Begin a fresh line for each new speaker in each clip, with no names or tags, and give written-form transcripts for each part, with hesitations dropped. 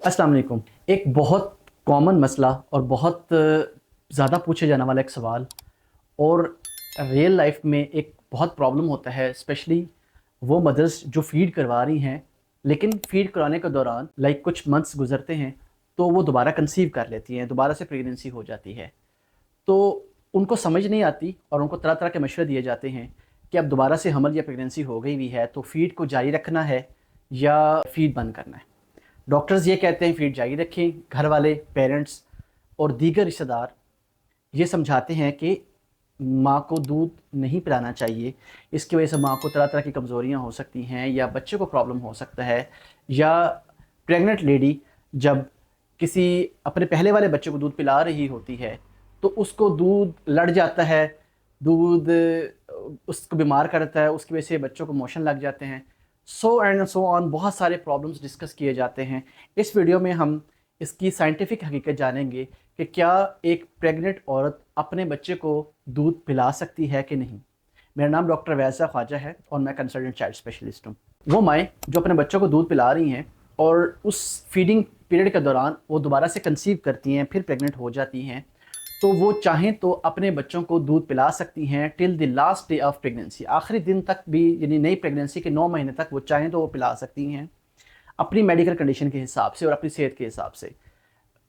अस्सलाम वालेकुम। एक बहुत कॉमन मसला और बहुत ज़्यादा पूछे जाने वाला एक सवाल और रियल लाइफ में एक बहुत प्रॉब्लम होता है, स्पेशली वो मदर्स जो फ़ीड करवा रही हैं, लेकिन फ़ीड कराने के दौरान कुछ मंथ्स गुजरते हैं तो वो दोबारा कंसीव कर लेती हैं, दोबारा से प्रेगनेंसी हो जाती है। तो उनको समझ नहीं आती और उनको तरह तरह के मशवरे दिए जाते हैं कि अब दोबारा से हमल या प्रेगनेंसी हो गई हुई है तो फ़ीड को जारी रखना है या फ़ीड बंद करना है। डॉक्टर्स ये कहते हैं फ़ीड जारी रखें, घर वाले, पेरेंट्स और दीगर रिश्तेदार ये समझाते हैं कि माँ को दूध नहीं पिलाना चाहिए, इसकी वजह से माँ को तरह तरह की कमज़ोरियाँ हो सकती हैं या बच्चे को प्रॉब्लम हो सकता है, या प्रेग्नेंट लेडी जब किसी अपने पहले वाले बच्चे को दूध पिला रही होती है तो उसको दूध लड़ जाता है, दूध उसको बीमार करता है, उसकी वजह से बच्चों को मोशन लग जाते हैं। सो एंड सो ऑन, बहुत सारे प्रॉब्लम्स डिस्कस किए जाते हैं। इस वीडियो में हम इसकी साइंटिफिक हकीकत जानेंगे कि क्या एक प्रेग्नेंट औरत अपने बच्चे को दूध पिला सकती है कि नहीं। मेरा नाम डॉक्टर वैसा ख्वाजा है और मैं कंसल्टेंट चाइल्ड स्पेशलिस्ट हूँ। वो माएँ जो अपने बच्चों को दूध पिला रही हैं और उस फीडिंग पीरियड के दौरान वो दोबारा से कंसीव करती हैं, फिर प्रेग्नेंट हो जाती हैं, तो वो चाहें तो अपने बच्चों को दूध पिला सकती हैं till the last day of pregnancy, आखिरी दिन तक भी, यानी नई प्रेगनेंसी के 9 महीने तक वो चाहें तो वो पिला सकती हैं अपनी मेडिकल कंडीशन के हिसाब से और अपनी सेहत के हिसाब से।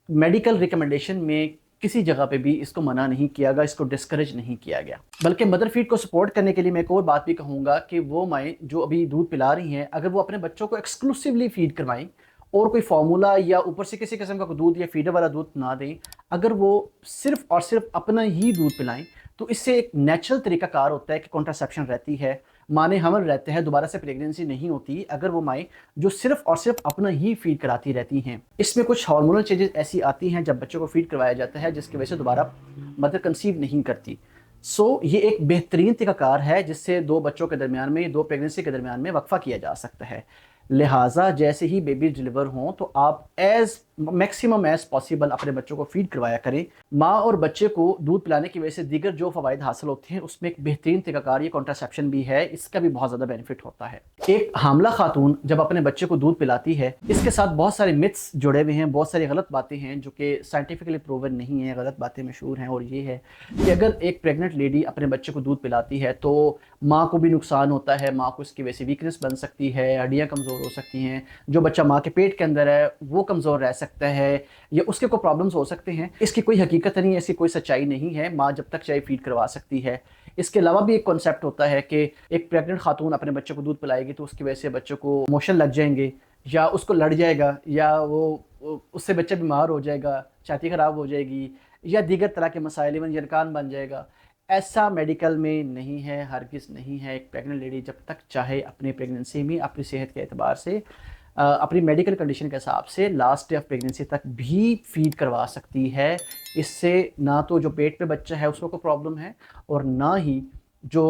मेडिकल रिकमेंडेशन में किसी जगह पे भी इसको मना नहीं किया गया, इसको डिस्करेज नहीं किया गया। बल्कि मदर फीड को सपोर्ट करने के लिए मैं एक और बात भी कहूँगा कि वो माएँ जो अभी दूध पिला रही हैं, अगर वो अपने बच्चों को एक्सक्लूसिवली फीड करवाएं और कोई फार्मूला या ऊपर से किसी किस्म का दूध या फीडर वाला दूध ना दें, अगर वो सिर्फ और सिर्फ अपना ही दूध पिलाएं, तो इससे एक नेचुरल तरीकाकार होता है कि कॉन्ट्रासेप्शन रहती है, माने हमल रहते हैं, दोबारा से प्रेगनेंसी नहीं होती अगर वो माएँ जो सिर्फ और सिर्फ अपना ही फीड कराती रहती हैं। इसमें कुछ हार्मोनल चेंजेस ऐसी आती हैं जब बच्चों को फीड करवाया जाता है जिसकी वजह से दोबारा मदर कंसीव नहीं करती। ये एक बेहतरीन तरीकाकार है जिससे दो बच्चों के दरमियान में, दो प्रेगनेंसी के दरमियान में वक्फा किया जा सकता है। लिहाजा जैसे ही बेबी डिलीवर हों तो आप एज मैक्सिमम एज पॉसिबल अपने बच्चों को फीड करवाया करें। माँ और बच्चे को दूध पिलाने की वजह से दीगर जो फ़वाइद हासिल होते हैं उसमें एक बेहतरीन तरीकाकार ये कॉन्ट्रासेप्शन भी है, इसका भी बहुत ज़्यादा बेनिफिट होता है। एक हामला खातून जब अपने बच्चे को दूध पिलाती है, इसके साथ बहुत सारे मिथ्स जुड़े हुए हैं, बहुत सारी गलत बातें हैं जो कि साइंटिफिकली प्रूवन नहीं है, गलत बातें मशहूर हैं। और ये है कि अगर एक प्रेग्नेंट लेडी अपने बच्चे को दूध पिलाती है तो माँ को भी नुकसान होता है, माँ को इसकी वजह से वीकनेस बन सकती है, हड्डियाँ कमज़ोर हो सकती हैं, जो बच्चा माँ के पेट के अंदर है वो कमज़ोर रह सकता है या उसके कोई प्रॉब्लम्स हो सकते हैं। इसकी कोई हकीकत नहीं है, इसकी कोई सच्चाई नहीं है, माँ जब तक चाहे फीड करवा सकती है। इसके अलावा भी एक कॉन्सेप्ट होता है कि एक प्रेग्नेंट खातून अपने बच्चे को दूध पिलाएगी तो उसकी वजह से बच्चों को मोशन लग जाएंगे या उसको लड़ जाएगा या उससे बच्चा बीमार हो जाएगा, छाती ख़राब हो जाएगी या दीगर तरह के मसाइल, इवन यरकान बन जाएगा। ऐसा मेडिकल में नहीं है, हरगिज़ नहीं है। एक प्रेग्नेंट लेडी जब तक चाहे अपनी प्रेगनेंसी में अपनी सेहत के एतबार से अपनी मेडिकल कंडीशन के हिसाब से लास्ट डे ऑफ प्रेगनेंसी तक भी फीड करवा सकती है। इससे ना तो जो पेट पे बच्चा है उसको कोई प्रॉब्लम है और ना ही जो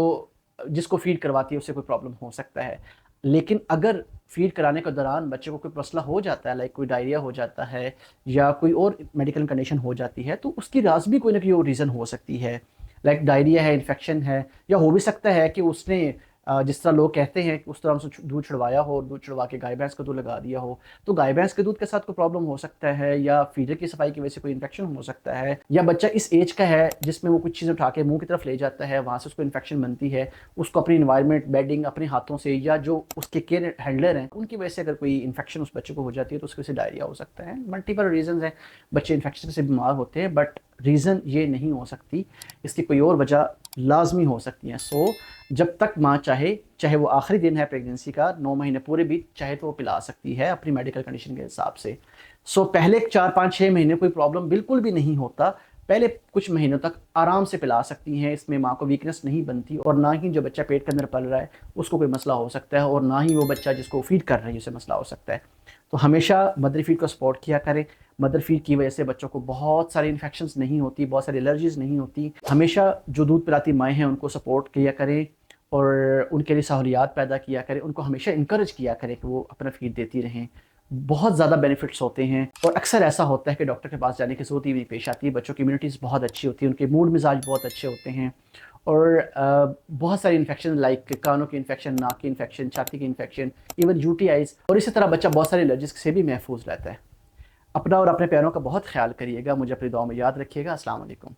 जिसको फीड करवाती है उससे कोई प्रॉब्लम हो सकता है। लेकिन अगर फीड कराने के दौरान बच्चे को कोई मसला हो जाता है, लाइक कोई डायरिया हो जाता है या कोई और मेडिकल कंडीशन हो जाती है, तो उसकी राज भी कोई ना कोई और रीज़न हो सकती है। लाइक डायरिया है, इन्फेक्शन है, या हो भी सकता है कि उसने जिस तरह लोग कहते हैं कि उस तरह से दूध छुड़वाया हो, दूध छुड़वा के गाय भैंस का दूध लगा दिया हो, तो गाय भैंस के दूध के साथ कोई प्रॉब्लम हो सकता है, या फीडर की सफाई की वजह से कोई इन्फेक्शन हो सकता है, या बच्चा इस एज का है जिसमें वो कुछ चीज़ें उठा के मुंह की तरफ ले जाता है, वहाँ से उसको इन्फेक्शन बनती है, उसको अपनी इन्वायरमेंट, बेडिंग अपने हाथों से या जो उसके केयर हैंडलर हैं उनकी वजह से अगर कोई इन्फेक्शन उस बच्चे को हो जाती है तो उसकी वजह से डायरिया हो सकता है। मल्टीपल रीजन हैं, बच्चे इन्फेक्शन से बीमार होते हैं, बट रीज़न ये नहीं हो सकती, इसकी कोई और वजह लाजमी हो सकती हैं। जब तक माँ चाहे, चाहे वो आखिरी दिन है प्रेगनेंसी का, 9 महीने पूरे भी चाहे तो वो पिला सकती है अपनी मेडिकल कंडीशन के हिसाब से। पहले 4 5 6 महीने कोई प्रॉब्लम बिल्कुल भी नहीं होता, पहले कुछ महीनों तक आराम से पिला सकती हैं, इसमें माँ को वीकनेस नहीं बनती और ना ही जो बच्चा पेट के अंदर पल रहा है उसको कोई मसला हो सकता है और ना ही वो बच्चा जिसको फीड कर रही है उसे मसला हो सकता है। तो हमेशा मदर फीड को सपोर्ट किया करें। मदर फीड की वजह से बच्चों को बहुत सारी इन्फेक्शंस नहीं होती, बहुत सारी एलर्जीज नहीं होती। हमेशा जो दूध पिलाती माएँ हैं उनको सपोर्ट किया करें और उनके लिए सहूलियात पैदा किया करें, उनको हमेशा इनकरेज किया करें कि वो अपना फीड देती रहें। बहुत ज़्यादा बेनिफिट्स होते हैं और अक्सर ऐसा होता है कि डॉक्टर के पास जाने की ज़रूरत ही नहीं पेश आती है। बच्चों की इम्यूनिटीज़ बहुत अच्छी होती है, उनके मूड मिजाज बहुत अच्छे होते हैं और बहुत सारी इन्फेक्शन लाइक कानों की इन्फेक्शन, नाक की इन्फेक्शन, छाती की इन्फेक्शन, इवन यूटीआईज और इसी तरह बच्चा बहुत सारी एलर्जीज से भी महफूज रहता है। अपना और अपने प्यारों का बहुत ख्याल करिएगा। मुझे अपनी दुआ में याद रखिएगा। अस्सलाम वालेकुम।